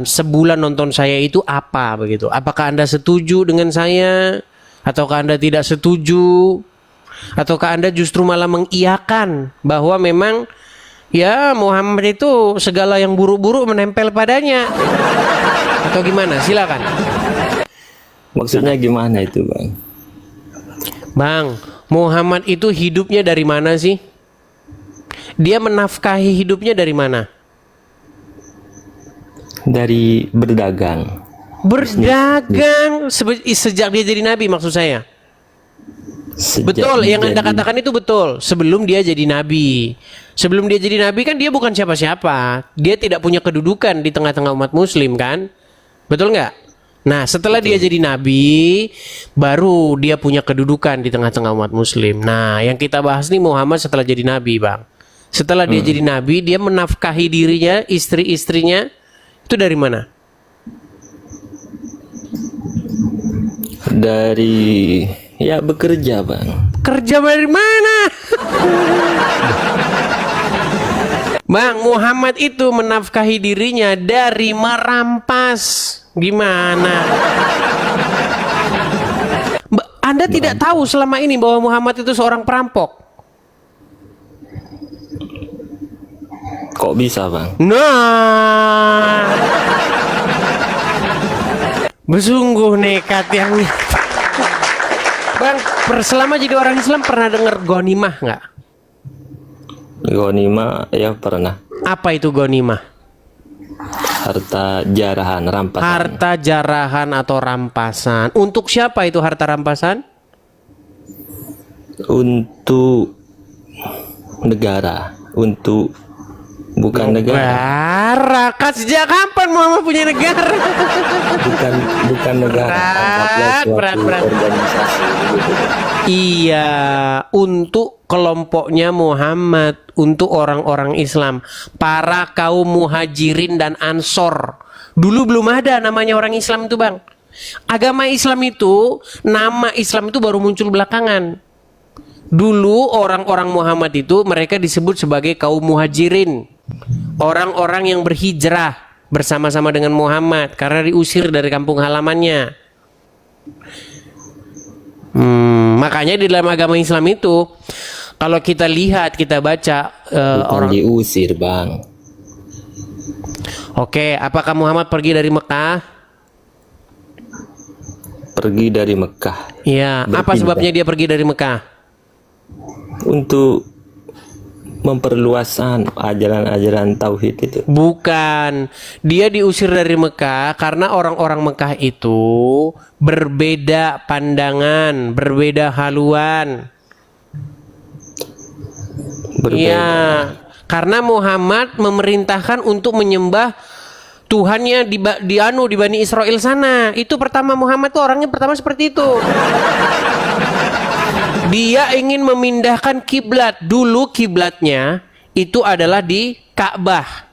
sebulan nonton saya itu apa begitu? Apakah Anda setuju dengan saya ataukah Anda tidak setuju? Ataukah Anda justru malah mengiyakan bahwa memang ya Muhammad itu segala yang buruk-buruk menempel padanya? Atau gimana? Silakan. Maksudnya gimana itu, Bang? Bang, Muhammad itu hidupnya dari mana sih? Dia menafkahi hidupnya dari mana? Dari berdagang. Berdagang sejak dia jadi nabi maksud saya. Betul, yang Anda katakan itu betul. Sebelum dia jadi nabi. Sebelum dia jadi nabi kan dia bukan siapa-siapa. Dia tidak punya kedudukan di tengah-tengah umat muslim kan? Betul nggak? Nah, setelah dia jadi nabi, baru dia punya kedudukan di tengah-tengah umat muslim. Nah, yang kita bahas nih Muhammad setelah jadi nabi, Bang. Setelah dia jadi nabi, dia menafkahi dirinya, istri-istrinya. Itu dari mana? Dari ya bekerja, Bang. Kerja dari mana? Bang, Muhammad itu menafkahi dirinya dari merampas. Gimana? Anda tidak tahu selama ini bahwa Muhammad itu seorang perampok? Kok bisa, Bang? Nah, bersungguh nekat yang Bang, selama jadi orang Islam pernah dengar ghanimah nggak? Ghanimah ya pernah. Apa itu ghanimah? Harta jarahan, rampasan. Harta jarahan atau rampasan. Untuk siapa itu harta rampasan? Untuk negara, untuk bukan negara. Kan sejak kapan Muhammad punya negara? bukan negara. Anggaplah suatu organisasi gitu. Iya, untuk kelompoknya Muhammad, untuk orang-orang Islam, para kaum muhajirin dan ansor. Dulu belum ada namanya orang Islam itu, Bang. Agama Islam itu, nama Islam itu baru muncul belakangan. Dulu orang-orang Muhammad itu mereka disebut sebagai kaum muhajirin. Orang-orang yang berhijrah bersama-sama dengan Muhammad karena diusir dari kampung halamannya. Makanya di dalam agama Islam itu kalau kita lihat, kita baca orang diusir, Bang. Oke, apakah Muhammad pergi dari Mekah? Pergi dari Mekah. Iya, apa sebabnya dia pergi dari Mekah? Untuk memperluas ajaran-ajaran tauhid itu. Bukan, dia diusir dari Mekah karena orang-orang Mekah itu berbeda pandangan, berbeda haluan. Iya, karena Muhammad memerintahkan untuk menyembah Tuhannya di Bani Israel sana. Itu pertama, Muhammad tuh orangnya pertama seperti itu. Dia ingin memindahkan kiblat. Dulu kiblatnya itu adalah di Ka'bah.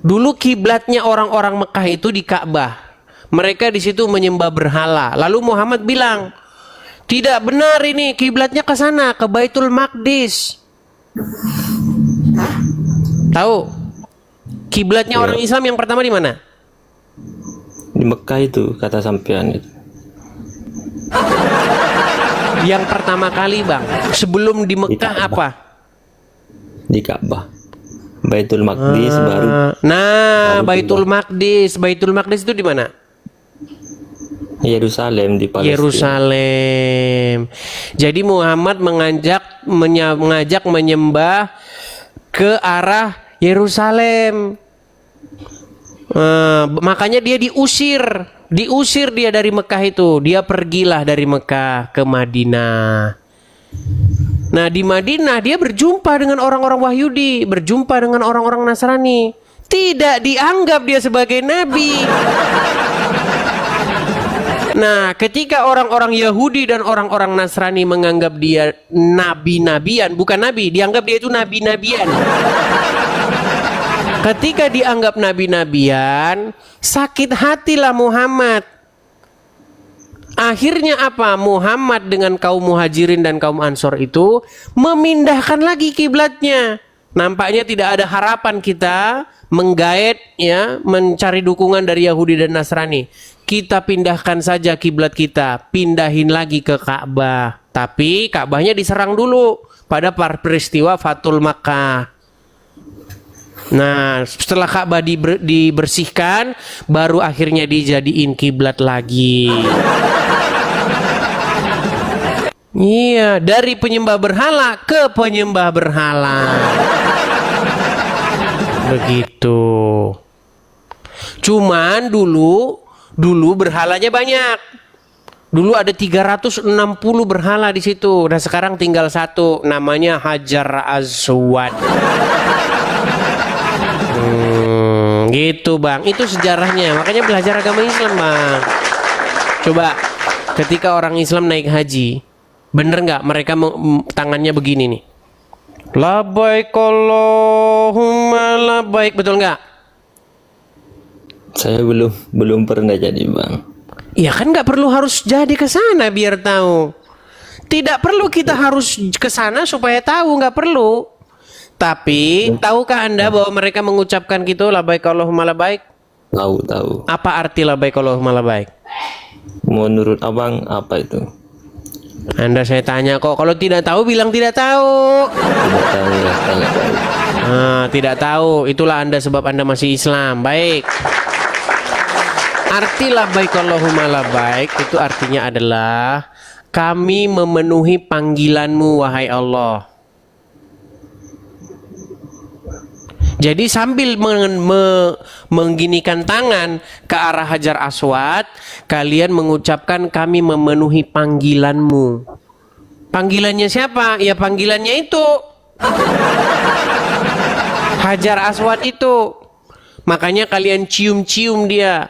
Dulu kiblatnya orang-orang Mekah itu di Ka'bah. Mereka di situ menyembah berhala. Lalu Muhammad bilang, tidak benar ini, kiblatnya ke sana, ke Baitul Maqdis. Tahu? Kiblatnya orang Islam yang pertama di mana? Di Mekah itu, kata sampean itu. Yang pertama kali, Bang, sebelum di Mekah apa? Di Ka'bah. Baitul Maqdis baru. Nah, Baitul Maqdis. Baitul Maqdis itu di mana? Yerusalem, di Palestina. Yerusalem. Jadi Muhammad mengajak menyembah ke arah Yerusalem. Makanya dia diusir dia dari Mekah itu. Dia pergilah dari Mekah ke Madinah. Nah, di Madinah dia berjumpa dengan orang-orang Wahyudi, berjumpa dengan orang-orang Nasrani. Tidak dianggap dia sebagai nabi. Nah, ketika orang-orang Yahudi dan orang-orang Nasrani menganggap dia nabi-nabian, bukan nabi, dianggap dia itu nabi-nabian. Ketika dianggap nabi-nabian, sakit hatilah Muhammad. Akhirnya apa? Muhammad dengan kaum muhajirin dan kaum ansor itu memindahkan lagi kiblatnya. Nampaknya tidak ada harapan kita menggait ya, mencari dukungan dari Yahudi dan Nasrani. Kita pindahkan saja kiblat kita, pindahin lagi ke Ka'bah. Tapi Ka'bahnya diserang dulu pada peristiwa Fathul Makkah. Nah, setelah Ka'bah dibersihkan, baru akhirnya dijadiin kiblat lagi. Iya, dari penyembah berhala ke penyembah berhala. Begitu. Cuman dulu berhalanya banyak. Dulu ada 360 berhala di situ. Nah, sekarang tinggal satu, namanya Hajar Aswad. Gitu, Bang. Itu sejarahnya. Makanya belajar agama Islam, Bang. Coba ketika orang Islam naik haji, bener nggak mereka tangannya begini nih? Labbaik Allahumma labbaik, betul nggak? Saya belum pernah jadi, Bang. Ya kan nggak perlu harus jadi ke sana biar tahu. Tidak perlu kita harus ke sana supaya tahu, nggak perlu. Tapi tahukah Anda bahwa mereka mengucapkan gitu, labbaik Allahumma labbaik? Tahu. Apa arti labbaik Allahumma labbaik? Menurut Abang apa itu? Anda saya tanya kok, kalau tidak tahu bilang tidak tahu. Tidak tahu ya, saya tahu. Tidak tahu, itulah Anda sebab Anda masih Islam. Baik. Arti labbaik Allahumma labbaik itu artinya adalah kami memenuhi panggilanmu wahai Allah. Jadi sambil mengginikan tangan ke arah Hajar Aswad, kalian mengucapkan kami memenuhi panggilanmu. Panggilannya siapa? Ya panggilannya itu. Hajar Aswad itu. Makanya kalian cium-cium dia.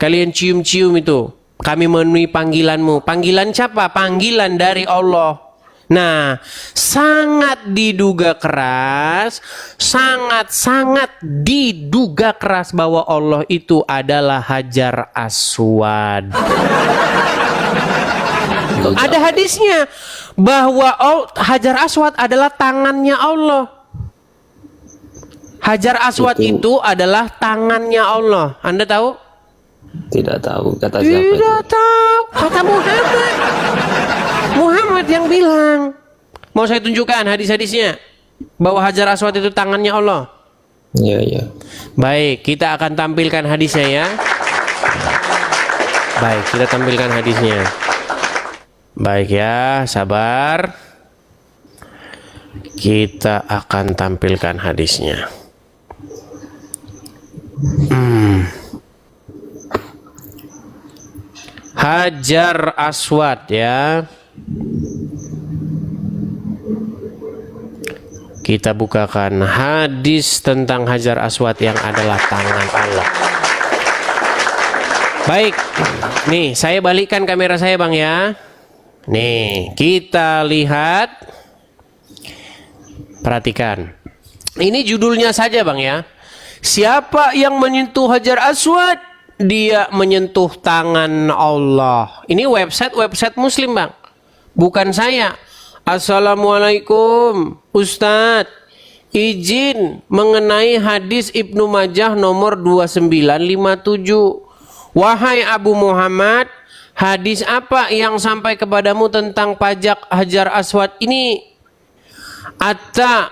Kalian cium-cium itu. Kami memenuhi panggilanmu. Panggilan siapa? Panggilan dari Allah. Nah, sangat diduga keras, sangat diduga keras bahwa Allah itu adalah Hajar Aswad. Ada hadisnya bahwa Hajar Aswad adalah tangannya Allah. Hajar Aswad itu adalah tangannya Allah. Anda tahu? Tidak tahu, kata siapa itu? Tidak tahu, kata Muhammad. Muhammad yang bilang. Mau saya tunjukkan hadis-hadisnya bahwa Hajar Aswad itu tangannya Allah. Iya. Baik, kita akan tampilkan hadisnya ya. Baik, kita tampilkan hadisnya. Baik ya, sabar. Kita akan tampilkan hadisnya. Hajar Aswad ya. Kita bukakan hadis tentang Hajar Aswad yang adalah tangan Allah. Baik. Nih, saya balikkan kamera saya, Bang ya. Nih, kita lihat. Perhatikan. Ini judulnya saja, Bang ya. Siapa yang menyentuh Hajar Aswad? Dia menyentuh tangan Allah. Ini website Muslim, Bang. Bukan saya. Assalamualaikum, Ustadz. Izin mengenai hadis Ibnu Majah nomor 2957. Wahai Abu Muhammad, hadis apa yang sampai kepadamu tentang pajak Hajar Aswad ini? Atta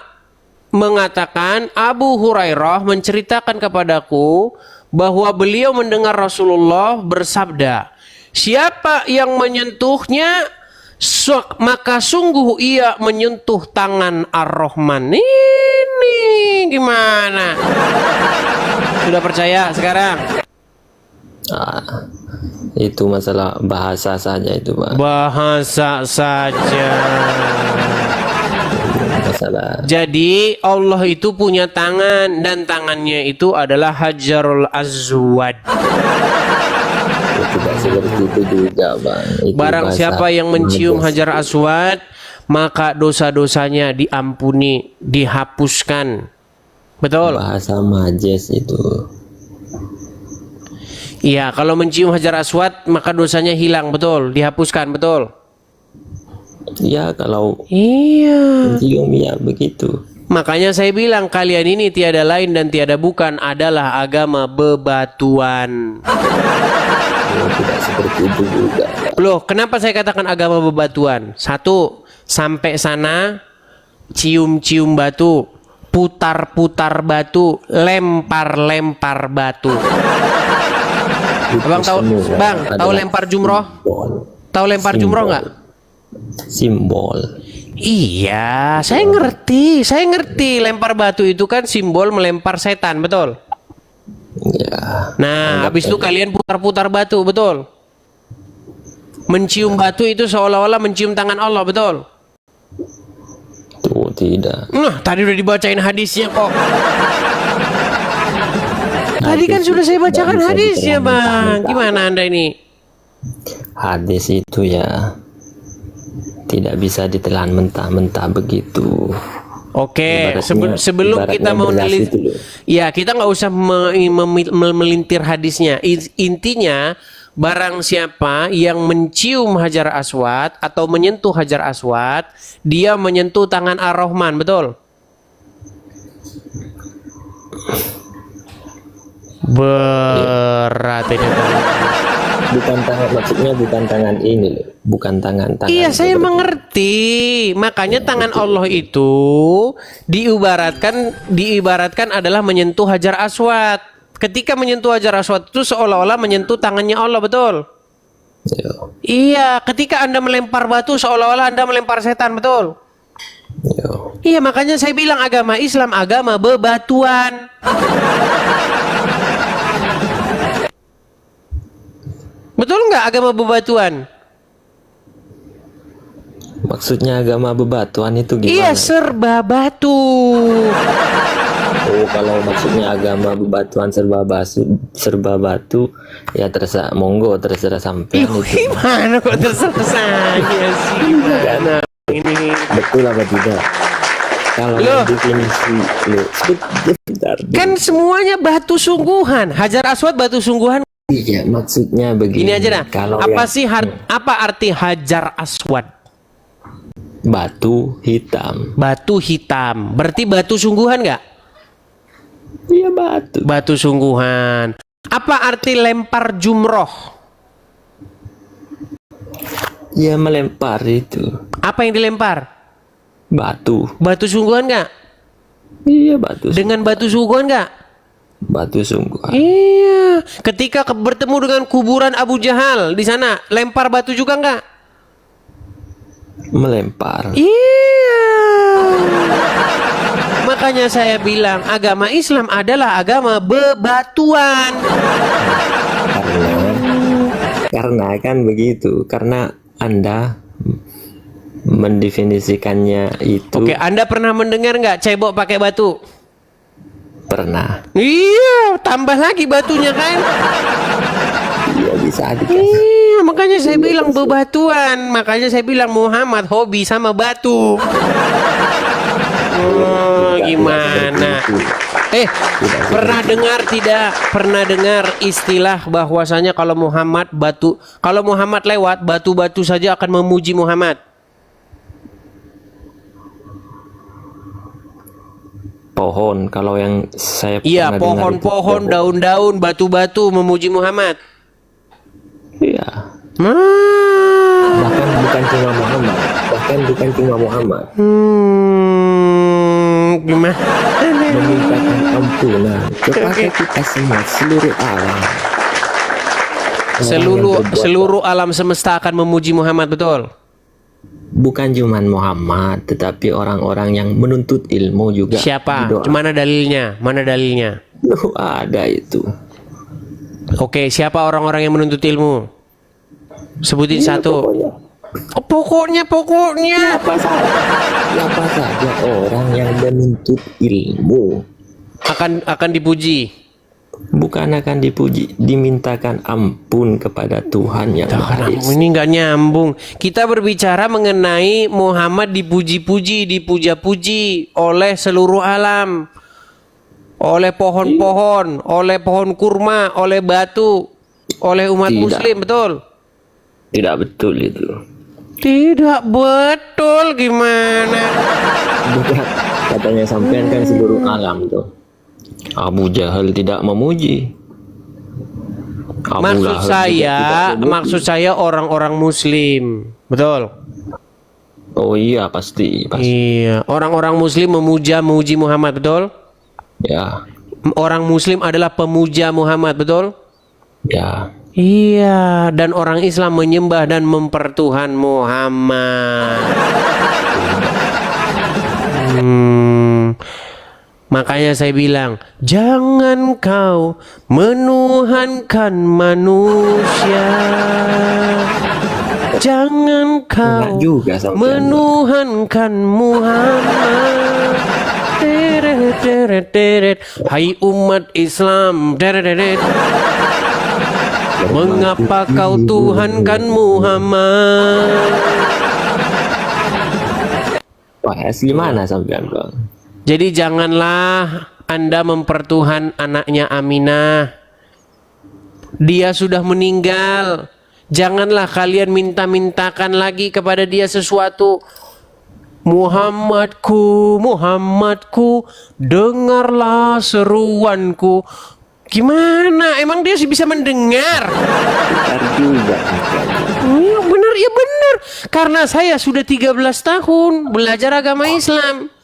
mengatakan, Abu Hurairah menceritakan kepadaku bahwa beliau mendengar Rasulullah bersabda, siapa yang menyentuhnya, maka sungguh ia menyentuh tangan Ar-Rahman. Ini gimana? Sudah percaya sekarang? Itu masalah bahasa saja itu, Pak. Bahasa saja. Masalah. Jadi Allah itu punya tangan dan tangannya itu adalah Hajarul Aswad. Tidak seperti itu juga, Bang. Itu Barang siapa yang mencium Hajar Aswad, maka dosa-dosanya diampuni, dihapuskan. Betul? Bahasa majes itu. Iya, kalau mencium Hajar Aswad maka dosanya hilang, betul? Dihapuskan, betul? Ya, kalau Iya. mencium ya begitu. Makanya saya bilang kalian ini tiada lain dan tiada bukan adalah agama bebatuan. Tidak seperti itu juga. Loh, kenapa saya katakan agama bebatuan? Satu, sampai sana cium-cium batu, putar-putar batu, lempar-lempar batu. Abang tahu, Bang, tahu lempar jumroh? Tahu lempar jumroh nggak? Simbol. Iya, saya ngerti. Lempar batu itu kan simbol melempar setan, betul? Ya. Nah, habis itu kalian putar-putar batu, betul? Mencium batu itu seolah-olah mencium tangan Allah, betul? Tuh tidak. Nah, tadi udah dibacain hadisnya kok. Tadi kan sudah saya bacakan hadisnya, Bang. Gimana Anda ini? Hadis itu ya tidak bisa ditelan mentah-mentah begitu. Oke, Ibaratnya- sebelum kita ibaratnya mau beras nelit, itu loh. ya kita nggak usah melintir hadisnya. Intinya, barang siapa yang mencium Hajar Aswad atau menyentuh Hajar Aswad, dia menyentuh tangan Ar-Rahman, betul? Berat ini. Bukan tangan, maksudnya bukan tangan ini loh, bukan tangan. Iya, saya seperti- mengerti. Makanya tangan Allah itu diibaratkan adalah menyentuh Hajar Aswad. Ketika menyentuh Hajar Aswad itu seolah-olah menyentuh tangannya Allah, betul? Ya, Iya, ketika Anda melempar batu seolah-olah Anda melempar setan, betul? ya. Iya, makanya saya bilang agama Islam agama bebatuan. Betul nggak agama bebatuan? Maksudnya agama bebatuan itu Iya, gimana? serba batu. Oh, kalau maksudnya agama bebatuan serba batu, ya terserah, monggo terserah sampean itu. Gimana kok terserah saya sih? Gimana ini? Betul apa tidak? Kalau Loh. definisi lo, sebentar. Kan semuanya batu sungguhan. Hajar Aswad batu sungguhan. Iya, maksudnya begini. Ini aja dah. Kalau Apa yang sih apa arti Hajar Aswad? batu hitam, Batu hitam. Berarti batu sungguhan nggak? iya batu. Batu sungguhan. Apa arti lempar jumroh? Ya melempar itu Apa yang dilempar? batu. Batu sungguhan nggak? Iya batu. Dengan batu sungguhan nggak? Batu sungguh. Iya. Ketika bertemu dengan kuburan Abu Jahal di sana, lempar batu juga nggak? Melempar. Iya. Makanya saya bilang agama Islam adalah agama bebatuan. Karena kan begitu. Karena Anda mendefinisikannya itu Oke, Anda pernah mendengar nggak cebok pakai batu? pernah. Iya, tambah lagi batunya kan? Iya bisa dikasih. Iya, makanya saya bilang bebatuan. Makanya saya bilang Muhammad hobi sama batu. Oh, gimana? Pernah dengar tidak? Pernah dengar istilah bahwasanya kalau Muhammad lewat, batu-batu saja akan memuji Muhammad. Pohon kalau yang saya Iya, pernah dengar itu pohon-pohon, pohon. daun-daun, batu-batu memuji Muhammad. Iya. Nah. Bahkan bukan cuma Muhammad. Gimana? Memintakan ampunan kepada kita semua seluruh alam. Seluruh alam semesta akan memuji Muhammad, betul? Bukan cuma Muhammad, tetapi orang-orang yang menuntut ilmu juga. Siapa? berdoa. Mana dalilnya? Mana dalilnya? Loh, ada itu. Oke, siapa orang-orang yang menuntut ilmu? Sebutin Iya, satu. pokoknya. Pokoknya. Siapa saja orang yang menuntut ilmu Akan dipuji. bukan akan dipuji, dimintakan ampun kepada Tuhan yang Maha Esa. Ini nggak nyambung. Kita berbicara mengenai Muhammad dipuji-puji, dipuja-puji oleh seluruh alam, oleh pohon-pohon, oleh pohon kurma, oleh batu, oleh umat Tidak. Muslim, betul? Tidak betul itu. Tidak betul, gimana? Bukan. Katanya sampean kan seluruh alam tuh. Abu Jahal tidak memuji. Abu Lahab juga tidak memuji. Maksud saya orang-orang Muslim, betul? Oh iya pasti. Iya, orang-orang Muslim memuji Muhammad, betul? Ya. Orang Muslim adalah pemuja Muhammad, betul? Ya. Iya, dan orang Islam menyembah dan mempertuhan Muhammad. Makanya saya bilang, jangan kau menuhankan manusia. Jangan kau juga menuhankan Muhammad. Teret, teret, teret. Hai umat Islam. Teret, teret. Mengapa kau tuhankan Muhammad? Wah, gimana sampean, Bang? Jadi janganlah Anda mempertuhan anaknya Aminah. Dia sudah meninggal. Janganlah kalian minta-mintakan lagi kepada dia sesuatu. Muhammadku, Muhammadku, dengarlah seruanku. Gimana? Emang dia sih bisa mendengar? Benar juga. Iya benar, ya benar. Karena saya sudah 13 tahun belajar agama Islam.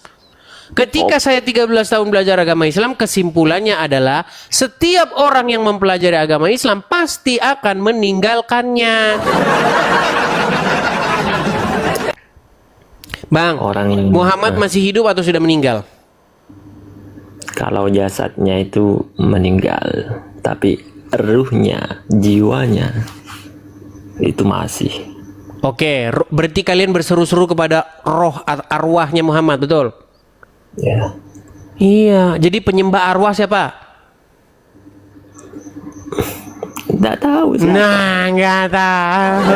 Ketika saya 13 tahun belajar agama Islam, kesimpulannya adalah setiap orang yang mempelajari agama Islam pasti akan meninggalkannya. Bang, Muhammad masih hidup atau sudah meninggal? Kalau jasadnya itu meninggal, tapi ruhnya, jiwanya itu masih. Oke, berarti kalian berseru-seru kepada roh arwahnya Muhammad, betul? Ya. Iya, jadi penyembah arwah siapa? Nggak tahu. Nah, nggak tahu.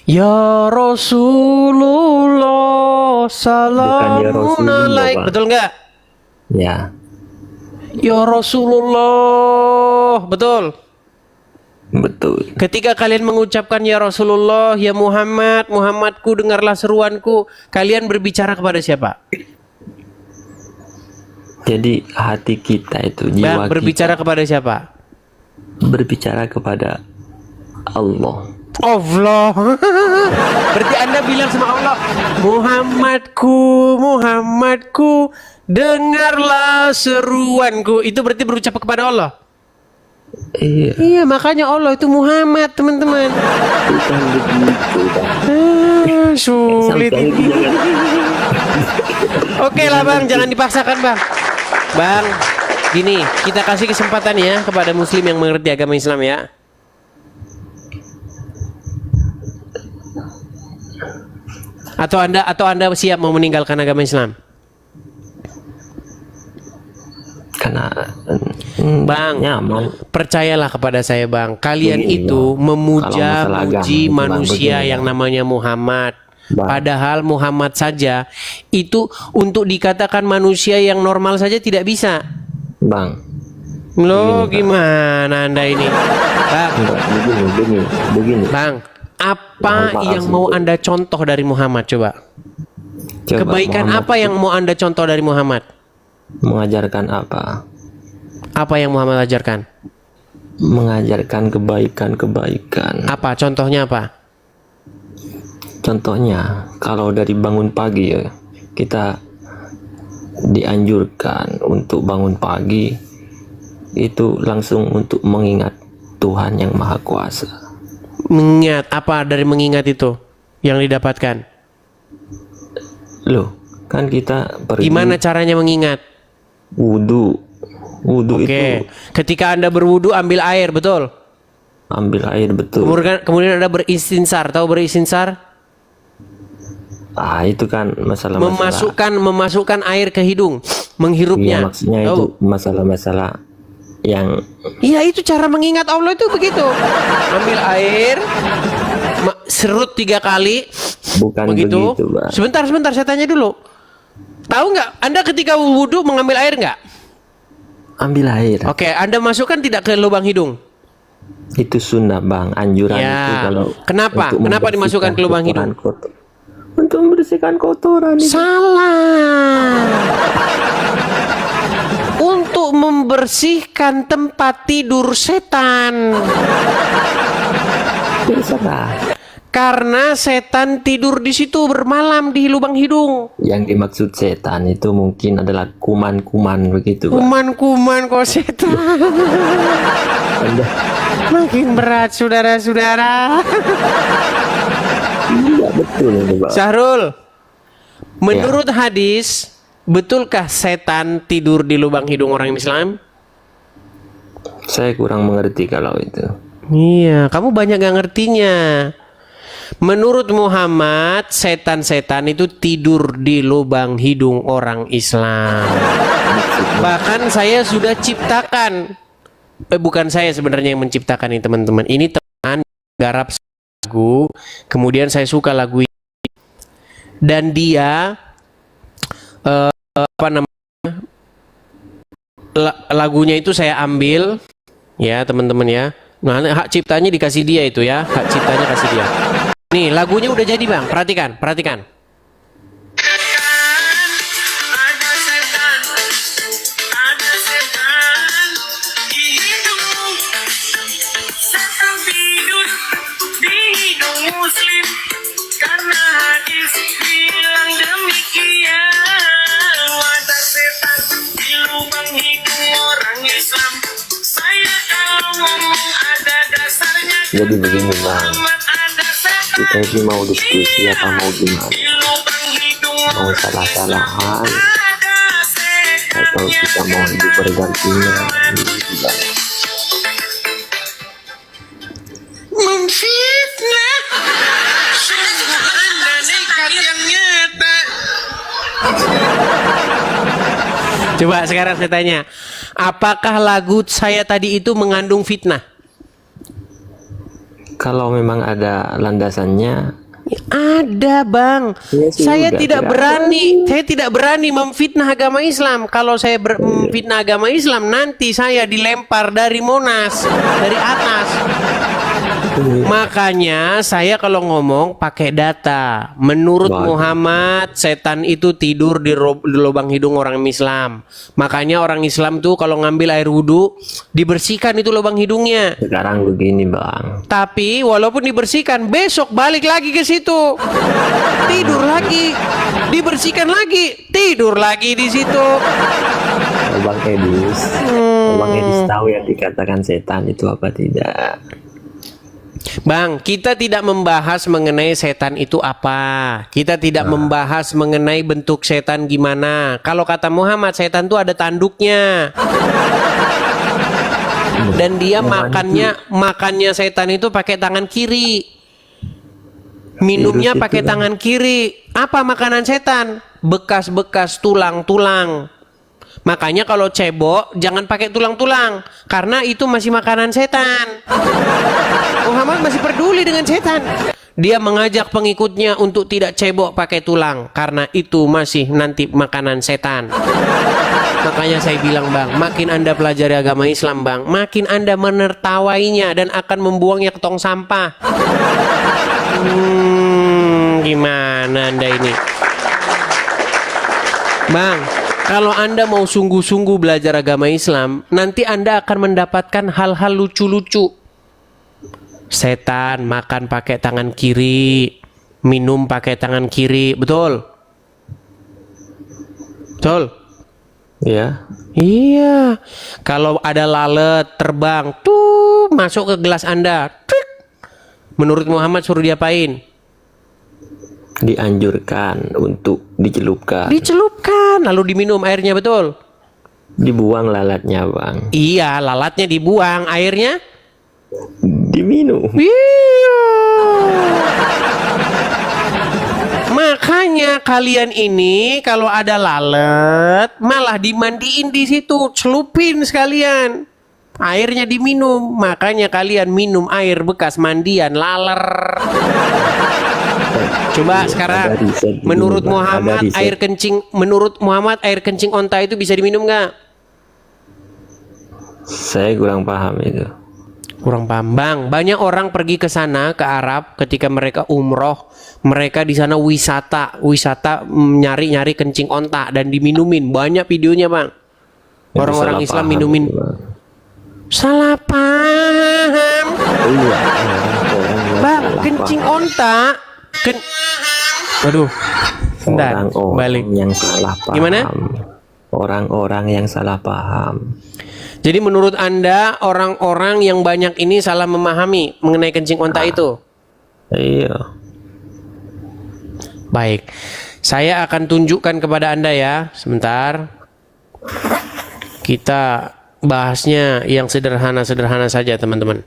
Ya Rasulullah, salamun alaik. Betul nggak? Ya. Ya Rasulullah, betul. Betul. Ketika kalian mengucapkan ya Rasulullah, ya Muhammad, Muhammadku, dengarlah seruanku, kalian berbicara kepada siapa? Jadi hati kita itu, jiwa Bang, berbicara kita kepada siapa? berbicara kepada Allah. Allah. Berarti Anda bilang sama Allah, Muhammadku, Muhammadku, dengarlah seruanku. Itu berarti berucap kepada Allah. Iya. Iya, makanya Allah itu Muhammad, teman-teman. Bukan begitu, Bang. Sulit. Oke lah Bang, jangan dipaksakan Bang. Bang, gini, kita kasih kesempatan ya kepada Muslim yang mengerti agama Islam ya. Atau anda siap mau meninggalkan agama Islam? Karena Bang, nyaman. Percayalah kepada saya Bang, kalian Begini, itu Bang. memuja-muji Kalau masalah agama, manusia begini, yang Bang. namanya Muhammad. Bang. Padahal Muhammad saja itu untuk dikatakan manusia yang normal saja tidak bisa. Bang. Loh, Begini, gimana Anda ini? Bang, Begini. Bang, apa Mohon maaf, yang mau Anda contoh dari Muhammad coba? Kebaikan Muhammad apa yang mau Anda contoh dari Muhammad? mengajarkan apa? Apa yang Muhammad ajarkan? Mengajarkan kebaikan. Apa? Contohnya apa? Contohnya, kalau dari bangun pagi ya, kita dianjurkan untuk bangun pagi itu langsung untuk mengingat Tuhan yang Maha Kuasa. Mengingat apa dari mengingat itu yang didapatkan? Loh, kan kita pergi Gimana caranya mengingat? wudhu Oke, itu ketika Anda berwudu ambil air, betul? ambil air, betul. Kemudian Anda beristinsar, tahu beristinsar? Itu kan masalah Memasukkan air ke hidung, menghirupnya. Iya, maksudnya itu masalah-masalah yang Iya, itu cara mengingat Allah itu begitu. Ambil air, serut 3 kali. bukan begitu, Bang. Sebentar, saya tanya dulu. Tahu nggak? Anda ketika wudhu mengambil air nggak? Ambil air. Oke, Anda masukkan tidak ke lubang hidung? Itu sunnah, Bang. Anjuran Ya. itu kalau Kenapa? untuk Kenapa dimasukkan ke lubang membersihkan hidung? kotoran kotor. Untuk membersihkan kotoran itu. Salah. Untuk membersihkan tempat tidur setan. Terserah. Karena setan tidur di situ bermalam di lubang hidung. Yang dimaksud setan itu mungkin adalah kuman-kuman begitu, Pak. Kuman-kuman kok setan. Anda, Makin berat saudara-saudara. iya betul ini, Pak. Syahrul, menurut hadis, betulkah setan tidur di lubang hidung orang Islam? Saya kurang mengerti kalau itu. Iya, kamu banyak gak ngertinya. Menurut Muhammad, setan-setan itu tidur di lubang hidung orang Islam. Bahkan saya sudah ciptakan. Bukan saya sebenarnya yang menciptakan ini teman-teman. Ini teman garap lagu. Kemudian saya suka lagu ini. Dan dia apa namanya? Lagunya itu saya ambil, ya teman-teman ya. Nah, hak ciptanya dikasih dia itu ya. Hak ciptanya kasih dia. Nih, lagunya udah jadi, Bang. Perhatikan, perhatikan. Ada setan di hidungmu. Setan tidur di hidung muslim. Karena hadis bilang demikian. Ada setan di lubang hidung orang Islam. Saya kalau ngomong ada dasarnya. Jadi begini, Bang. Ada setan Kita sih mau diskusi apa mau gimana? di lubang hidung Mau salah-salahan ada setan. atau kita mau hidup bergantinya? Gitu, Bang. Memfitnah. Sungguh Anda nekat yang nyata. Coba sekarang saya tanya, apakah lagu saya tadi itu mengandung fitnah? Kalau memang ada landasannya, Ada, Bang. Iya sih, Saya udah tidak ada. berani memfitnah agama Islam. Kalau saya memfitnah agama Islam, nanti saya dilempar dari Monas, dari atas. Makanya saya kalau ngomong pakai data. Menurut Bagus. Muhammad, setan itu tidur di lubang hidung orang Islam. Makanya orang Islam tuh kalau ngambil air wudhu, dibersihkan itu lubang hidungnya. sekarang begini, Bang. Tapi walaupun dibersihkan, besok balik lagi ke situ. Tidur lagi. Dibersihkan lagi, tidur lagi di situ. Kalau Bang Edis, kalau Bang Edis tahu yang dikatakan setan itu apa tidak? Bang, kita tidak membahas mengenai setan itu apa. Kita tidak membahas mengenai bentuk setan gimana. Kalau kata Muhammad, setan itu ada tanduknya. Dan dia makannya setan itu pakai tangan kiri. Minumnya Virus itu, pakai Bang. tangan kiri. Apa makanan setan? Bekas-bekas tulang-tulang. Makanya kalau cebok jangan pakai tulang-tulang, karena itu masih makanan setan. Muhammad masih peduli dengan setan. Dia mengajak pengikutnya untuk tidak cebok pakai tulang, karena itu masih nanti makanan setan. Makanya saya bilang, Bang, makin Anda pelajari agama Islam, Bang, makin Anda menertawainya dan akan membuangnya ke tong sampah. Gimana Anda ini? Bang, kalau Anda mau sungguh-sungguh belajar agama Islam, nanti Anda akan mendapatkan hal-hal lucu-lucu. Setan makan pakai tangan kiri, minum pakai tangan kiri, betul? Betul? Ya, Iya. Kalau ada lalat terbang, tuh masuk ke gelas Anda. Trik. Menurut Muhammad suruh diapain? dianjurkan untuk dicelupkan. Dicelupkan, lalu diminum airnya, betul? Dibuang lalatnya, Bang. Iya, lalatnya dibuang, airnya Diminum. iya. Makanya kalian ini kalau ada lalat malah dimandiin di situ, celupin sekalian. Airnya diminum, makanya kalian minum air bekas mandian laler. Coba sekarang, Ada riset begini, menurut Bang. Muhammad Ada riset. menurut Muhammad air kencing onta itu bisa diminum nggak? Saya kurang paham itu. Kurang paham, Bang. Banyak orang pergi ke sana, ke Arab, ketika mereka umroh, mereka di sana wisata nyari-nyari kencing onta dan diminumin. Banyak videonya, Bang. Itu Orang-orang salah Islam paham minumin. itu, Bang. Salah paham. Iya, orang yang Bang, salah kencing paham. onta. Waduh. Bentar, Orang-orang balik. yang salah paham. Gimana? Orang-orang yang salah paham. Jadi menurut Anda orang-orang yang banyak ini salah memahami mengenai kencing onta itu? Iya. Baik. Saya akan tunjukkan kepada Anda ya. Sebentar. Kita bahasnya yang sederhana-sederhana saja, teman-teman.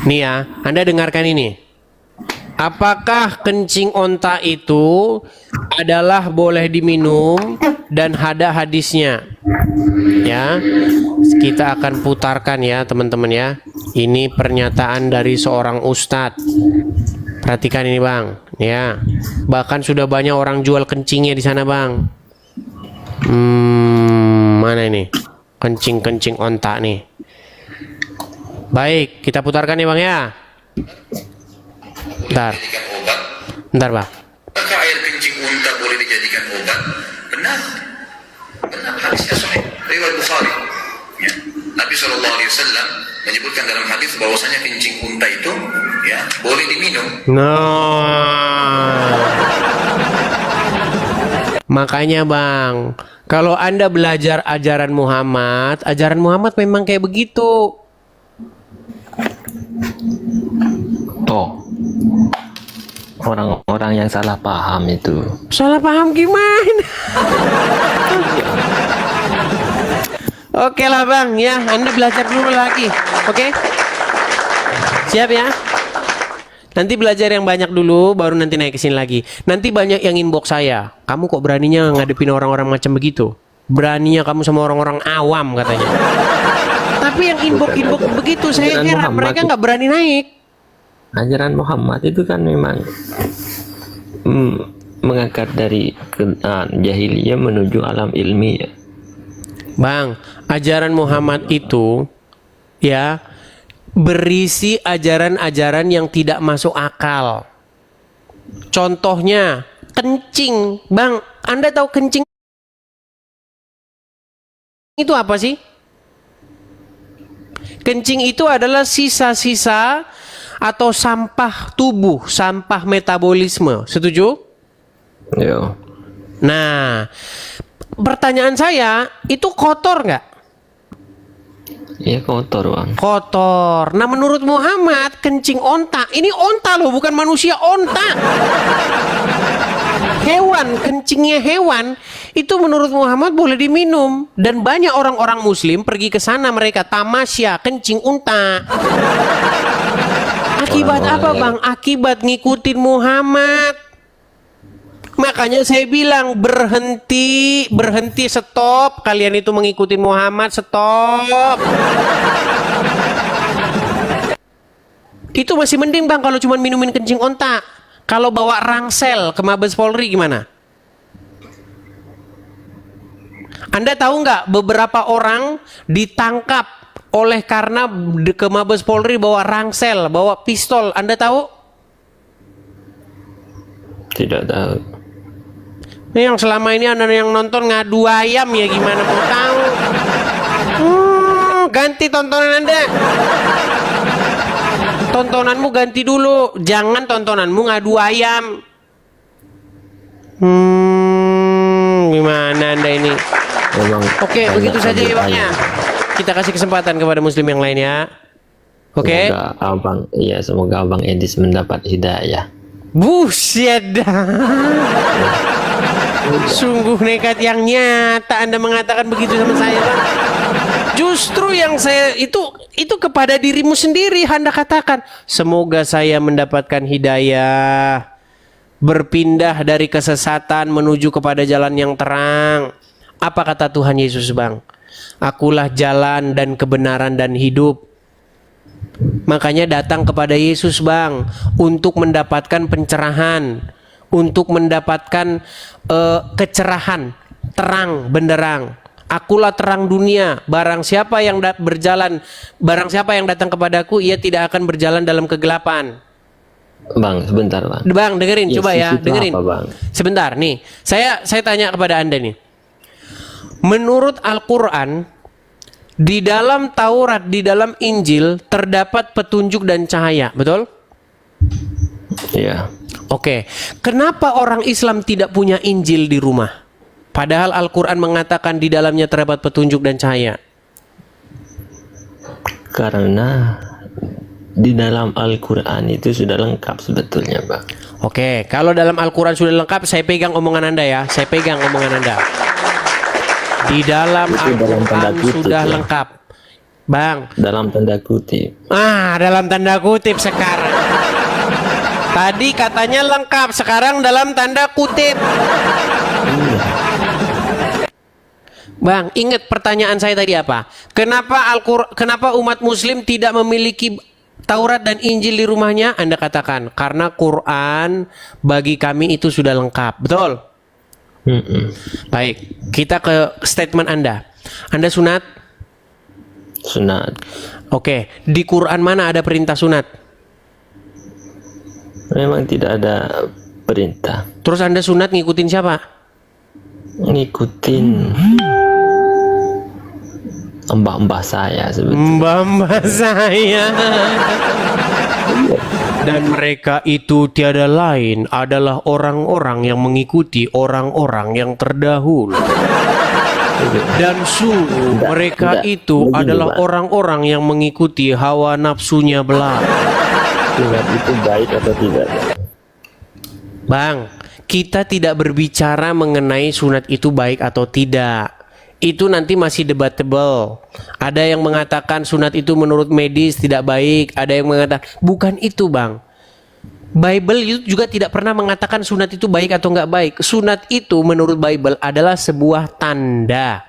Nih ya, Anda dengarkan ini. Apakah kencing onta itu adalah boleh diminum dan ada hadisnya? Ya, kita akan putarkan ya teman-teman ya. Ini pernyataan dari seorang ustadz. Perhatikan ini Bang, ya. Bahkan sudah banyak orang jual kencingnya di sana Bang. Mana ini? Kencing-kencing onta nih. Baik, kita putarkan ya Bang ya. Bentar. Dijadikan obat. Bentar, Bang. Apakah air kencing unta boleh dijadikan obat? Benar. Benar. Hadisnya sahih. Riwayat Bukhari. Ya. Nabi SAW menyebutkan dalam hadis bahwasanya kencing unta itu ya boleh diminum. Nah. Makanya, Bang, kalau Anda belajar ajaran Muhammad memang kayak begitu. Oh. Orang-orang yang salah paham itu. Salah paham gimana? Oke lah Bang, ya Anda belajar dulu lagi. Oke? Siap ya? Nanti belajar yang banyak dulu, baru nanti naik ke sini lagi. Nanti banyak yang inbox saya. Kamu kok beraninya ngadepin orang-orang macam begitu? Beraninya kamu sama orang-orang awam katanya. Tapi yang inbox begitu, saya Ajaran heran Muhammad mereka nggak berani naik. Ajaran Muhammad itu kan memang mengangkat dari jahiliyah menuju alam ilmiah. Bang, ajaran Muhammad itu ya berisi ajaran-ajaran yang tidak masuk akal. Contohnya kencing, Bang. Anda tahu kencing itu apa sih? Kencing itu adalah sisa-sisa atau sampah tubuh, sampah metabolisme. Setuju? Yo. Nah, pertanyaan saya, itu kotor nggak? Iya kotor Bang. Kotor. Nah, menurut Muhammad, kencing onta, ini onta loh, bukan manusia, onta. Hewan, kencingnya hewan, itu menurut Muhammad boleh diminum. Dan banyak orang-orang muslim pergi ke sana, mereka tamasya, kencing unta. Akibat apa Bang? Akibat ngikutin Muhammad. Makanya saya bilang berhenti, stop. Kalian itu mengikuti Muhammad, stop. Itu masih mending Bang kalau cuma minumin kencing onta. Kalau bawa rangsel ke Mabes Polri gimana? Anda tahu nggak beberapa orang ditangkap oleh karena ke Mabes Polri bawa rangsel, bawa pistol. Anda tahu? Tidak tahu. Ini yang selama ini Anda yang nonton ngadu ayam ya gimana mau tahu? Ganti tontonan Anda. Tontonanmu ganti dulu. Jangan tontonanmu ngadu ayam. Gimana Anda ini? Memang Oke, banyak begitu saja adu ya Bang ya. ayam. Kita kasih kesempatan kepada muslim yang lain ya. Oke. Semoga Abang Edis mendapat hidayah. Buset dah. Sungguh nekat yang nyata Anda mengatakan begitu sama saya Bang. Justru yang saya itu kepada dirimu sendiri Anda katakan, semoga saya mendapatkan hidayah, berpindah dari kesesatan menuju kepada jalan yang terang. Apa kata Tuhan Yesus Bang? Akulah jalan dan kebenaran dan hidup. Makanya datang kepada Yesus Bang, untuk mendapatkan pencerahan, untuk mendapatkan kecerahan, terang benderang. Akulah terang dunia. Barang siapa yang datang kepadaku, ia tidak akan berjalan dalam kegelapan. Bang, sebentar bang. Bang, dengerin, coba ya, Yesus itu dengerin. apa, Bang? Sebentar, nih. Saya tanya kepada Anda nih. Menurut Al-Quran, di dalam Taurat, di dalam Injil terdapat petunjuk dan cahaya, betul? Iya. Oke. Kenapa orang Islam tidak punya Injil di rumah? Padahal Al-Quran mengatakan di dalamnya terdapat petunjuk dan cahaya. Karena di dalam Al-Quran itu sudah lengkap sebetulnya bang. Oke, kalau dalam Al-Quran sudah lengkap, saya pegang omongan Anda ya. Saya pegang omongan Anda. Di dalam Itu dalam tanda Al-Quran kutip, sudah ya. lengkap. Bang. Dalam tanda kutip. Dalam tanda kutip sekarang. Tadi katanya lengkap, sekarang dalam tanda kutip. Bang, ingat pertanyaan saya tadi apa? Kenapa umat Muslim tidak memiliki Taurat dan Injil di rumahnya? Anda katakan karena Quran bagi kami itu sudah lengkap, betul? Baik, kita ke statement Anda. Anda sunat? Sunat. Oke, di Quran mana ada perintah sunat? Memang tidak ada perintah. Terus Anda sunat ngikutin siapa? Ngikutin mbah-mbah saya sebetulnya. Mbak saya. Dan mereka itu tiada lain adalah orang-orang yang mengikuti orang-orang yang terdahulu. Dan sungguh mereka itu begini, adalah Pak. orang-orang yang mengikuti hawa nafsunya belaka. Sunat itu baik atau tidak? Bang, kita tidak berbicara mengenai sunat itu baik atau tidak. Itu nanti masih debatable. Ada yang mengatakan sunat itu menurut medis tidak baik. Ada yang mengatakan, bukan itu bang. Bible itu juga tidak pernah mengatakan sunat itu baik atau nggak baik. Sunat itu menurut Bible adalah sebuah tanda.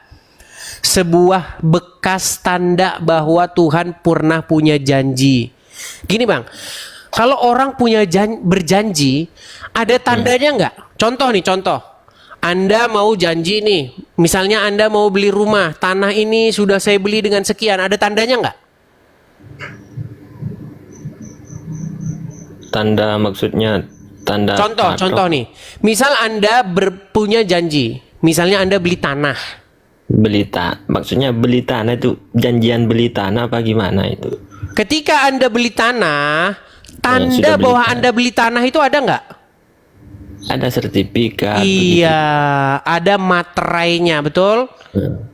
Sebuah bekas tanda bahwa Tuhan pernah punya janji. Gini bang, kalau orang punya berjanji, ada tandanya nggak? Contoh nih, contoh. Anda mau janji nih, misalnya Anda mau beli rumah, tanah ini sudah saya beli dengan sekian, ada tandanya nggak? Tanda maksudnya tanda. Contoh nih, misal Anda punya janji, misalnya Anda beli tanah. Maksudnya beli tanah itu janjian beli tanah apa gimana itu? Ketika Anda beli tanah, sudah tanda beli bahwa tanah. Anda beli tanah itu ada nggak? Ada sertifikat. Iya, ada materainya, betul? begitu.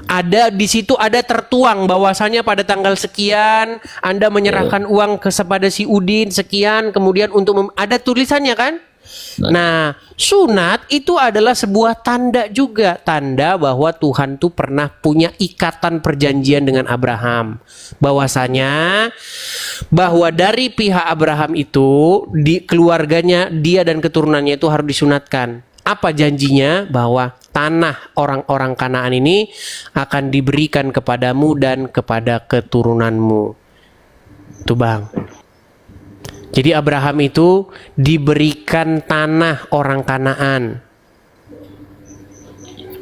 Ada di situ ada tertuang bahwasanya pada tanggal sekian Anda menyerahkan uang kepada si Udin sekian, kemudian untuk ada tulisannya kan? Nah, sunat itu adalah sebuah tanda juga, tanda bahwa Tuhan tuh pernah punya ikatan perjanjian dengan Abraham. Bahwasanya bahwa dari pihak Abraham itu di keluarganya dia dan keturunannya itu harus disunatkan. Apa janjinya? Bahwa tanah orang-orang Kanaan ini akan diberikan kepadamu dan kepada keturunanmu. Tuh bang. Jadi Abraham itu diberikan tanah orang Kanaan.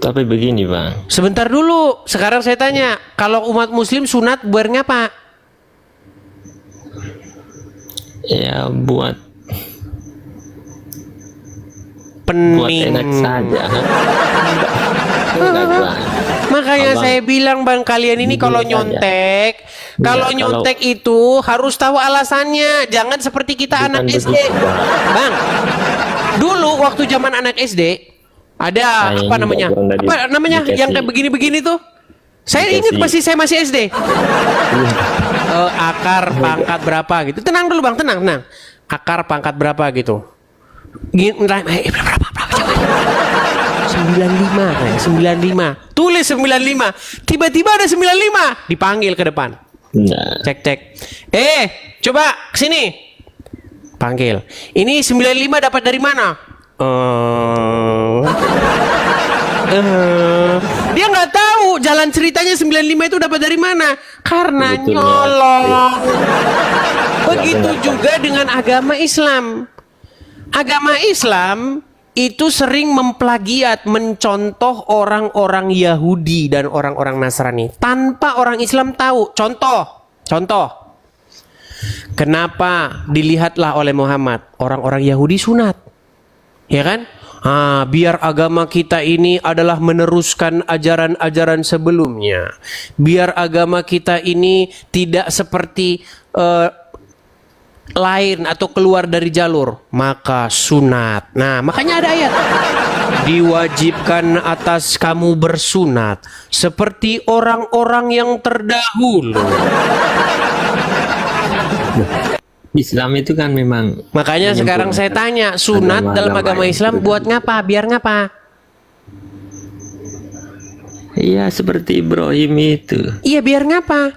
Tapi begini bang. Sebentar dulu, sekarang saya tanya, kalau umat Muslim sunat buat ngapa? Ya buat Pening. enak saja. Enak, Bang. Makanya Abang. saya bilang bang, kalian ini Jujur kalau saja. nyontek, kalau Iya, nyontek itu harus tahu alasannya. Jangan seperti kita Bukan anak begitu, SD, Bang. bang. Dulu waktu zaman anak SD ada Saya apa ini namanya? background dari Apa namanya dikasih- yang kayak begini-begini tuh? Saya ingat dikasih- pasti saya masih SD. Akar pangkat berapa gitu? Tenang dulu bang, tenang. Akar pangkat berapa gitu? Berapa? 95. Tulis 95. Tiba-tiba ada 95. Dipanggil ke depan. Nah, Cek. Coba kesini. Panggil. Ini 95 dapat dari mana? Dia nggak tahu jalan ceritanya 95 itu dapat dari mana. Karena Betul, nyolong. Begitu benar, juga dengan agama Islam. Agama Islam itu sering memplagiat, mencontoh orang-orang Yahudi dan orang-orang Nasrani tanpa orang Islam tahu. Contoh. Kenapa dilihatlah oleh Muhammad orang-orang Yahudi sunat? Ya kan? Biar agama kita ini adalah meneruskan ajaran-ajaran sebelumnya. Biar agama kita ini tidak seperti lain atau keluar dari jalur, maka sunat. Nah, makanya ada ayat, diwajibkan atas kamu bersunat seperti orang-orang yang terdahulu. Islam itu kan memang. Makanya sekarang saya tanya, sunat dalam agama Islam buat ngapa? Biar ngapa? Iya, seperti Ibrahim itu. Iya, biar ngapa?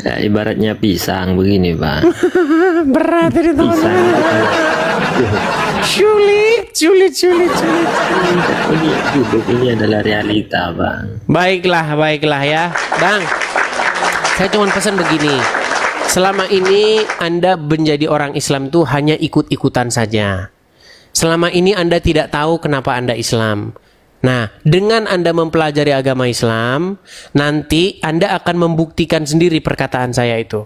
Ya, ibaratnya pisang begini, Bang. Berat ini Pisang teman-teman. itu kalau Sulit. ini hidup ini adalah realita, Bang. Baiklah ya, Bang. Saya cuma pesan begini. Selama ini Anda menjadi orang Islam tuh hanya ikut-ikutan saja. Selama ini Anda tidak tahu kenapa Anda Islam. Nah, dengan Anda mempelajari agama Islam, nanti Anda akan membuktikan sendiri perkataan saya itu.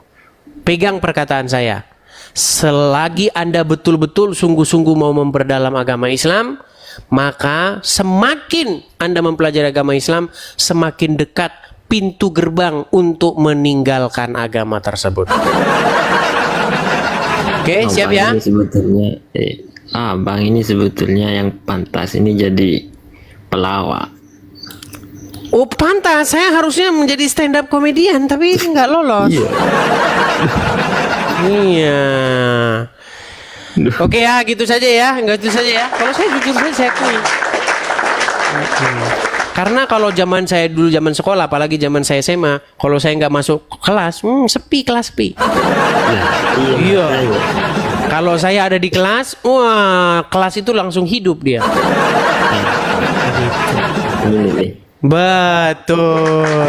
Pegang perkataan saya. Selagi Anda betul-betul sungguh-sungguh mau memperdalam agama Islam, maka semakin Anda mempelajari agama Islam, semakin dekat pintu gerbang untuk meninggalkan agama tersebut. Oke, siap ya? Ini sebetulnya, Bang ini sebetulnya yang pantas ini jadi pelawak. Oh, pantas. Saya harusnya menjadi stand up komedian, tapi nggak lolos. Iya. Oke ya, gitu saja ya. Gitu saja ya. Kalau saya jujur saja saya akui. Karena kalau zaman saya dulu, zaman sekolah, apalagi zaman saya SMA, kalau saya nggak masuk kelas, sepi kelas sepi. Iya. Kalau saya ada di kelas, wah, kelas itu langsung hidup dia. Ini nih. Betul.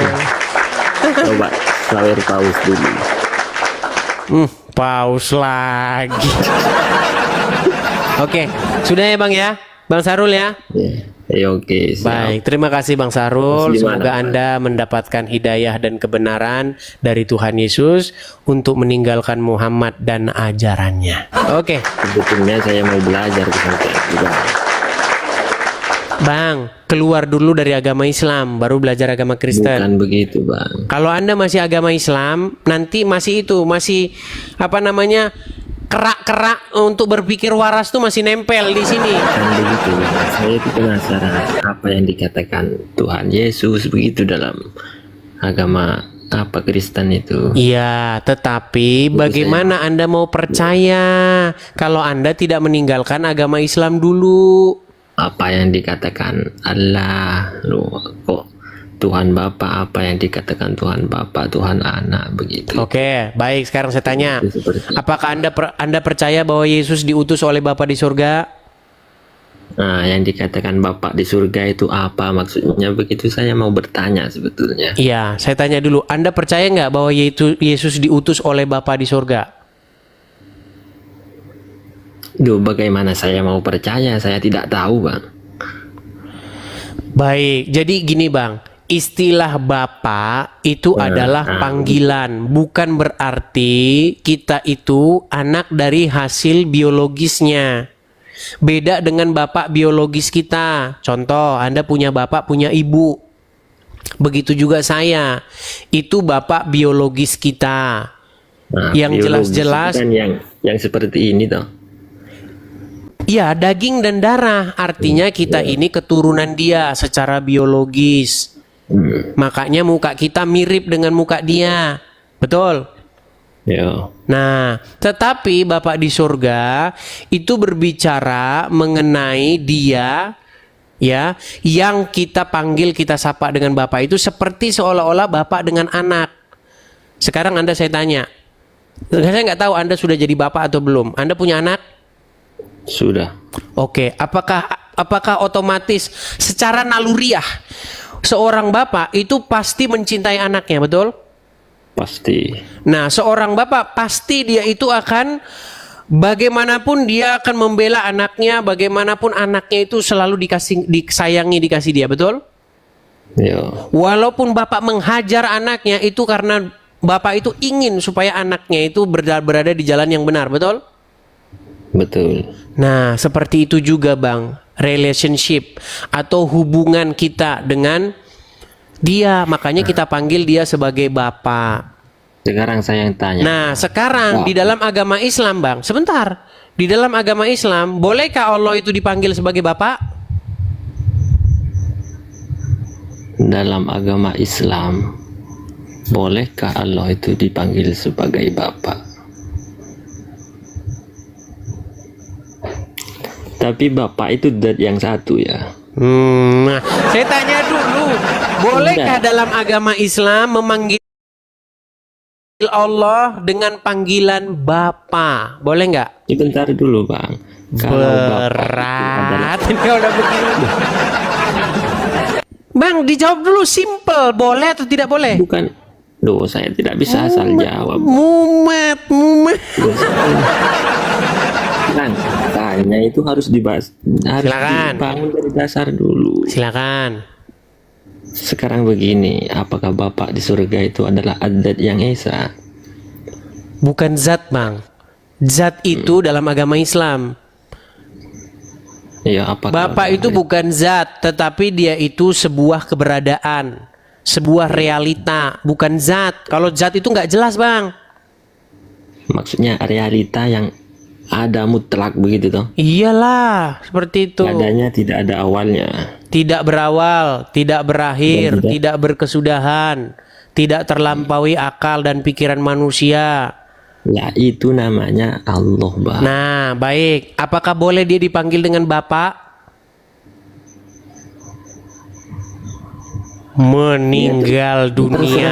Coba sawer paus dulu. Paus lagi. Oke, sudah ya Bang ya, Bang Sarul ya. Oke. Siap. Baik, terima kasih Bang Sarul. Terus Semoga gimana, Anda mendapatkan hidayah dan kebenaran dari Tuhan Yesus untuk meninggalkan Muhammad dan ajarannya. Oke, Sebetulnya saya mau belajar ke sana juga. Bang, keluar dulu dari agama Islam, baru belajar agama Kristen. Bukan begitu, Bang. Kalau Anda masih agama Islam, nanti masih apa namanya, kerak-kerak untuk berpikir waras tuh masih nempel di sini. Kan begitu. Saya itu penasaran apa yang dikatakan Tuhan Yesus begitu dalam agama apa Kristen itu. Iya, tetapi bagaimana Anda mau percaya kalau Anda tidak meninggalkan agama Islam dulu? Apa yang dikatakan Allah, loh, kok Tuhan Bapa, apa yang dikatakan Tuhan Bapa, Tuhan Anak begitu. Oke, baik. Sekarang saya tanya, Itu seperti- apakah Anda percaya bahwa Yesus diutus oleh Bapa di surga? Nah, yang dikatakan Bapak di surga itu apa maksudnya? Begitu saya mau bertanya sebetulnya. Iya, saya tanya dulu. Anda percaya nggak bahwa Yesus diutus oleh Bapa di surga? Duh, bagaimana saya mau percaya? Saya tidak tahu, Bang. Baik, jadi gini Bang. Istilah Bapa itu adalah panggilan, bukan berarti kita itu anak dari hasil biologisnya. Beda dengan bapak biologis kita. Contoh, Anda punya bapak, punya ibu. Begitu juga saya. Itu bapak biologis kita. Nah, Yang biologis jelas-jelas, itu kan yang seperti ini toh. ya daging dan darah. Artinya kita ini keturunan dia secara biologis. Makanya muka kita mirip dengan muka dia. Betul? Ya. Nah, tetapi Bapak di surga itu berbicara mengenai dia, ya, yang kita panggil, kita sapa dengan Bapak itu seperti seolah-olah Bapak dengan anak. Sekarang saya tanya, saya nggak tahu Anda sudah jadi Bapak atau belum. Anda punya anak? Sudah. Oke, apakah otomatis secara naluriah seorang bapak itu pasti mencintai anaknya, betul? Pasti. Nah, seorang bapak pasti dia itu akan bagaimanapun dia akan membela anaknya, bagaimanapun anaknya itu selalu disayangi, dikasih dia, betul? Ya. Walaupun bapak menghajar anaknya itu karena bapak itu ingin supaya anaknya itu berada di jalan yang benar, betul? Betul. Nah, seperti itu juga Bang, relationship atau hubungan kita dengan dia, makanya kita panggil dia sebagai bapak. Sekarang saya yang tanya. Nah, sekarang di dalam agama Islam, Bang, sebentar. Di dalam agama Islam, bolehkah Allah itu dipanggil sebagai bapak? Dalam agama Islam, bolehkah Allah itu dipanggil sebagai Bapa? Tapi Bapa itu zat yang satu ya. Nah, saya tanya dulu, bolehkah dalam agama Islam memanggil Allah dengan panggilan Bapa? Boleh nggak? Sebentar dulu Bang. Kalau Berat. Ini udah begini. Bang, dijawab dulu simple, boleh atau tidak boleh? bukan, loh saya tidak bisa asal jawab. Mumet. Bang, tanya itu harus dibahas, harus Silakan. dibangun dari dasar dulu. Silakan. Sekarang begini, apakah Bapak di surga itu adalah adat yang esa? Bukan zat, Bang. Zat itu dalam agama Islam. Ya, apakah Bapak itu bukan zat, tetapi dia itu sebuah keberadaan, sebuah realita, bukan zat. Kalau zat itu nggak jelas, Bang. maksudnya realita yang ada mutlak begitu toh? Iyalah, seperti itu. Adanya tidak ada awalnya. Tidak berawal, tidak berakhir, tidak berkesudahan, tidak terlampaui akal dan pikiran manusia. Lah itu namanya Allah, Bang. Nah, baik. Apakah boleh dia dipanggil dengan Bapak? Meninggal dunia.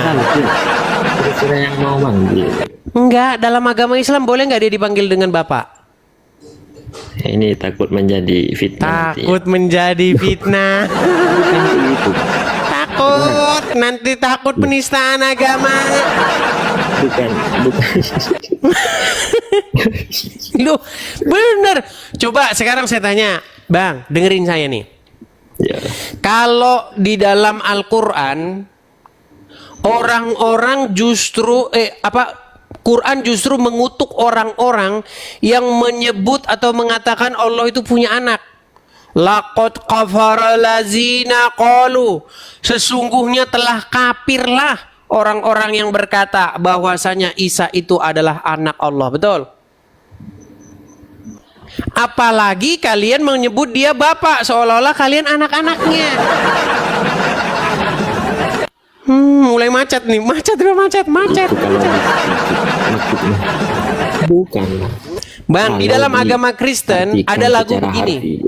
Terserah yang mau manggil. Enggak, dalam agama Islam boleh nggak dia dipanggil dengan Bapak? Ini takut menjadi fitnah. Takut menjadi fitnah. Itu. Takut, nanti takut penistaan agama. Bukan. Loh, bener. Coba sekarang saya tanya, Bang, dengerin saya nih. Ya. Kalau di dalam Al-Quran, orang-orang justru Quran justru mengutuk orang-orang yang menyebut atau mengatakan Allah itu punya anak. Laqad kafara lazina qalu, sesungguhnya telah kafirlah orang-orang yang berkata bahwasanya Isa itu adalah anak Allah. Betul? Apalagi kalian menyebut dia bapak, seolah-olah kalian anak-anaknya. Mulai macet nih, macet. Itu kalau maksudnya. Bukan. Bang, di dalam agama Kristen ada lagu begini.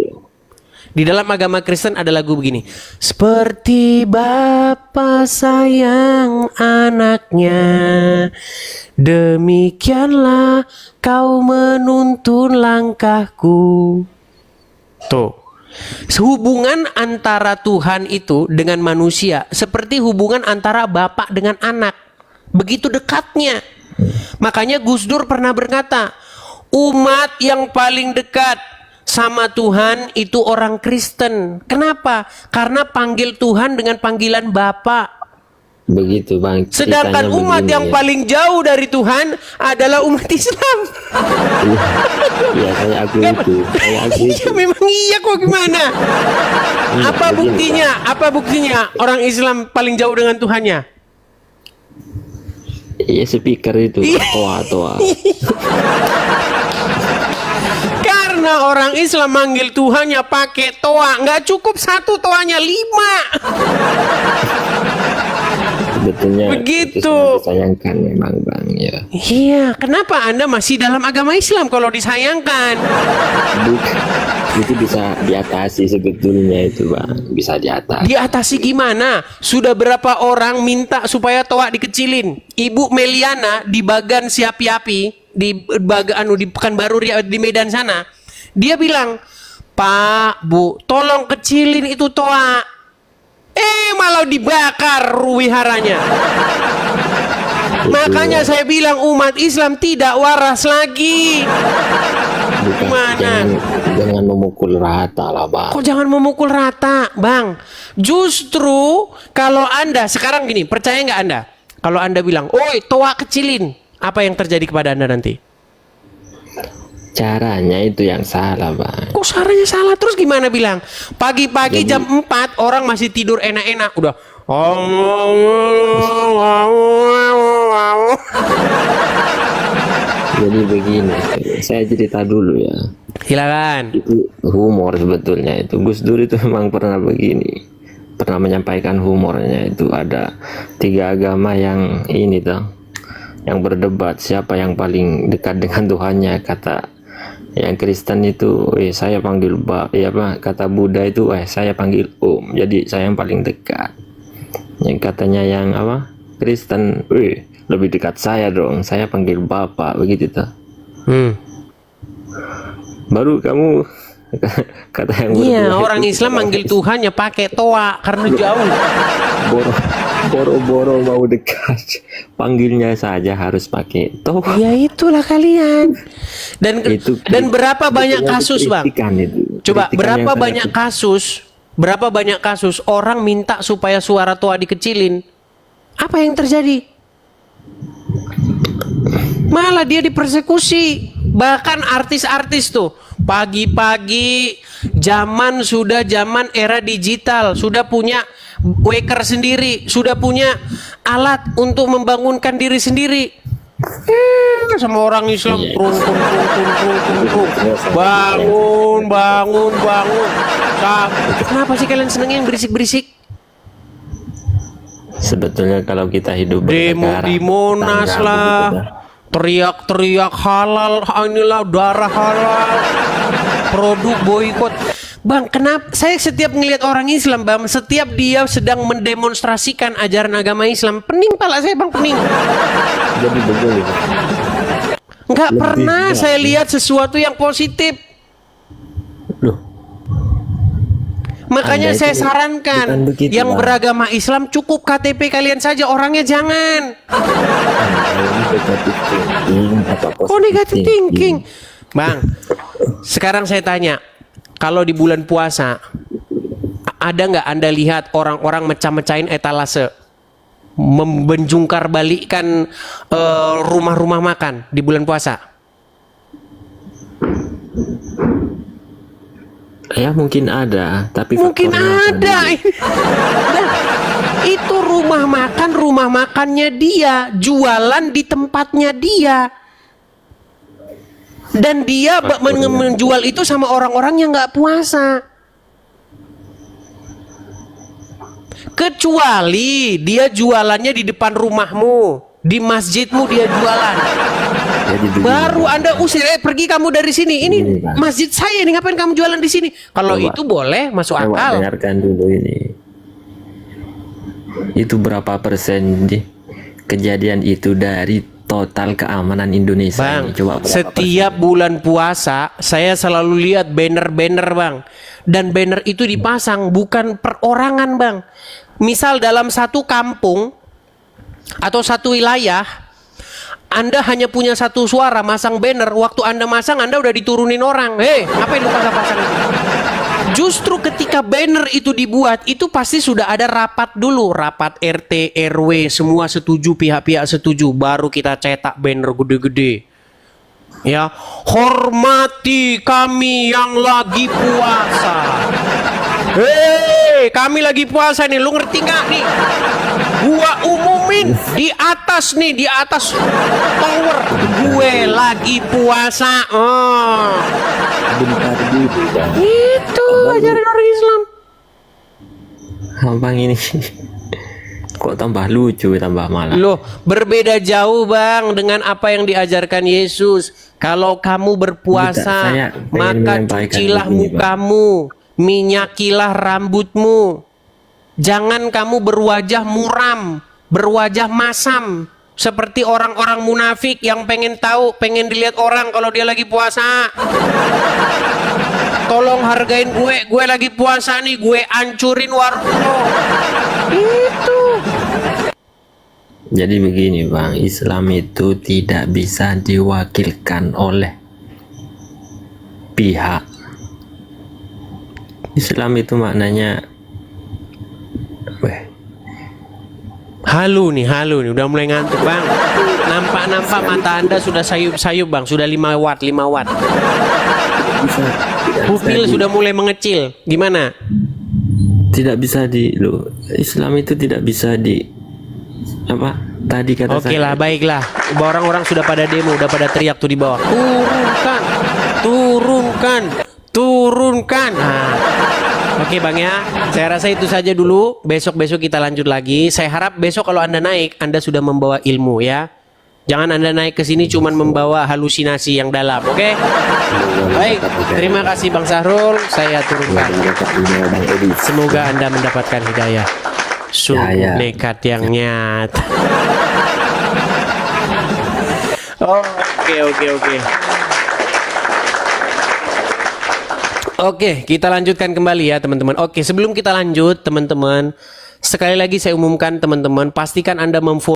Di dalam agama Kristen ada lagu begini. Seperti bapa sayang anaknya, demikianlah kau menuntun langkahku. Tuh. Hubungan antara Tuhan itu dengan manusia seperti hubungan antara bapak dengan anak. Begitu dekatnya. Makanya Gus Dur pernah berkata, umat yang paling dekat sama Tuhan itu orang Kristen. Kenapa? Karena panggil Tuhan dengan panggilan Bapa. Begitu Bang. Sedangkan umat yang paling jauh dari Tuhan adalah umat Islam. Iya, saya aku itu. Iya, memang iya kok gimana? Apa buktinya? Apa buktinya orang Islam paling jauh dengan Tuhannya? Iya, speaker itu. Toa. Karena orang Islam manggil Tuhannya pakai toa, nggak cukup satu toanya 5. Sebetulnya begitu. Disayangkan memang Bang ya. Iya, kenapa Anda masih dalam agama Islam kalau disayangkan? Itu bisa diatasi sebetulnya itu Bang, bisa diatasi. Diatasi gimana? Sudah berapa orang minta supaya toa dikecilin? Ibu Meliana di Bagan Siapi-api di Pekanbaru di Medan sana, dia bilang, "Pak, Bu, tolong kecilin itu toa." Malah dibakar wiharanya. Makanya saya bilang umat Islam tidak waras lagi. Bukan, Gimana? jangan memukul rata lah, Bang. Kok jangan memukul rata, Bang? Justru kalau Anda sekarang gini, percaya nggak Anda? Kalau Anda bilang, oi, toa kecilin, apa yang terjadi kepada Anda nanti? Caranya itu yang salah, Bang. Kok caranya salah? Terus gimana bilang? Pagi-pagi jam 4 orang masih tidur enak-enak, udah. Jadi begini, saya cerita dulu ya. Silakan. Itu humor sebetulnya itu. Gus Dur itu memang pernah begini, pernah menyampaikan humornya itu. Ada 3 agama yang ini tuh, yang berdebat siapa yang paling dekat dengan Tuhannya. Kata yang Kristen itu, saya panggil kata Buddha itu, saya panggil Om. Jadi saya yang paling dekat. Yang katanya yang Kristen, lebih dekat saya dong, saya panggil Bapak, begitu tuh. Baru kamu kata yang Iya, berdua orang itu, Islam manggil Tuhan ya pakai toa karena jauh. boro-boro mau dekat, panggilnya saja harus pakai toa. Ya itulah kalian. Dan berapa banyak Itu kasus, Bang? kritikan itu. Coba Kritikan berapa yang banyak kasus orang minta supaya suara toa dikecilin. Apa yang terjadi? Malah dia dipersekusi. Bahkan artis-artis tuh pagi-pagi sudah zaman era digital, sudah punya waker sendiri, sudah punya alat untuk membangunkan diri sendiri. Sama orang Islam trung. Bangun. Kenapa sih kalian senengin berisik-berisik? Sebetulnya kalau kita hidup Demo bernegara, di Monas tetangga lah, begitu dah. teriak-teriak halal, inilah darah halal, produk boykot. Bang, kenapa saya setiap ngelihat orang Islam, Bang, setiap dia sedang mendemonstrasikan ajaran agama Islam, pening pala saya, Bang, pening. Jadi begini, Nggak Lebih pernah enggak. saya lihat sesuatu yang positif. loh, Makanya Anda saya itu sarankan bukan begitu, yang Bang. beragama Islam cukup KTP kalian saja, orangnya jangan. negatif thinking, Oh, negative thinking. Bang, sekarang saya tanya, kalau di bulan puasa ada nggak Anda lihat orang-orang mecah-mecahin etalase, membenjungkar balikkan rumah-rumah makan di bulan puasa? Ya mungkin ada, tapi Mungkin faktornya ada. tadi. Nah, itu rumah makannya dia, jualan di tempatnya dia. Dan dia menjual itu sama orang-orang yang nggak puasa. Kecuali dia jualannya di depan rumahmu, di masjidmu dia jualan. Jadi begini, Baru Anda usir, pergi kamu dari sini. Ini Begini, Bang. masjid saya, ini ngapain kamu jualan di sini? Kalau Coba. itu boleh, masuk Coba akal. dengarkan dulu ini. Itu berapa persen kejadian itu dari total keamanan Indonesia Bang, ini? Coba berapa setiap bulan puasa saya selalu lihat banner-banner, Bang. Dan banner itu dipasang bukan perorangan, Bang. Misal dalam satu kampung atau satu wilayah, Anda hanya punya satu suara masang banner. Waktu Anda masang, Anda udah diturunin orang. Ngapain lu pasang-pasang itu? Justru ketika banner itu dibuat, itu pasti sudah ada rapat dulu, rapat RT, RW, semua setuju, pihak-pihak setuju, baru kita cetak banner gede-gede. Ya, hormati kami yang lagi puasa. Kami lagi puasa nih, lu ngerti nggak nih? Gua umumin di atas tower, gue lagi puasa. bentar dulu, Bang. Itu ajaran orang Islam. Abang ini kok tambah lucu, tambah malah. Loh, berbeda jauh, Bang, dengan apa yang diajarkan Yesus. Kalau kamu berpuasa, Saya pengen maka menyampaikan cucilah begini, Bang. mukamu, minyakilah rambutmu. Jangan kamu berwajah muram, berwajah masam, seperti orang-orang munafik yang pengen pengen dilihat orang kalau dia lagi puasa. Tolong hargain gue lagi puasa nih, gue ancurin warung lo. Itu. Jadi begini Bang, Islam itu tidak bisa diwakilkan oleh pihak. Islam itu maknanya Halu nih, udah mulai ngantuk Bang. Nampak mata Anda sudah sayup-sayup Bang, sudah 5 watt. Pupil sudah mulai mengecil. Gimana? Tidak bisa Islam itu tidak bisa apa tadi kata Oke saya. lah, baiklah. Orang-orang sudah pada demo, udah pada teriak tuh di bawah. Turunkan. Nah. Oke Bang ya, saya rasa itu saja dulu. Besok kita lanjut lagi. Saya harap besok kalau Anda naik, Anda sudah membawa ilmu ya. Jangan Anda naik ke sini cuman membawa halusinasi yang dalam, oke? Baik, terima kasih Bang Sahrul. Saya turunkan. Semoga Anda mendapatkan hidayah. Sungguh nekat yang nyata. Oke, kita lanjutkan kembali ya teman-teman. Oke, sebelum kita lanjut teman-teman, sekali lagi saya umumkan teman-teman, pastikan Anda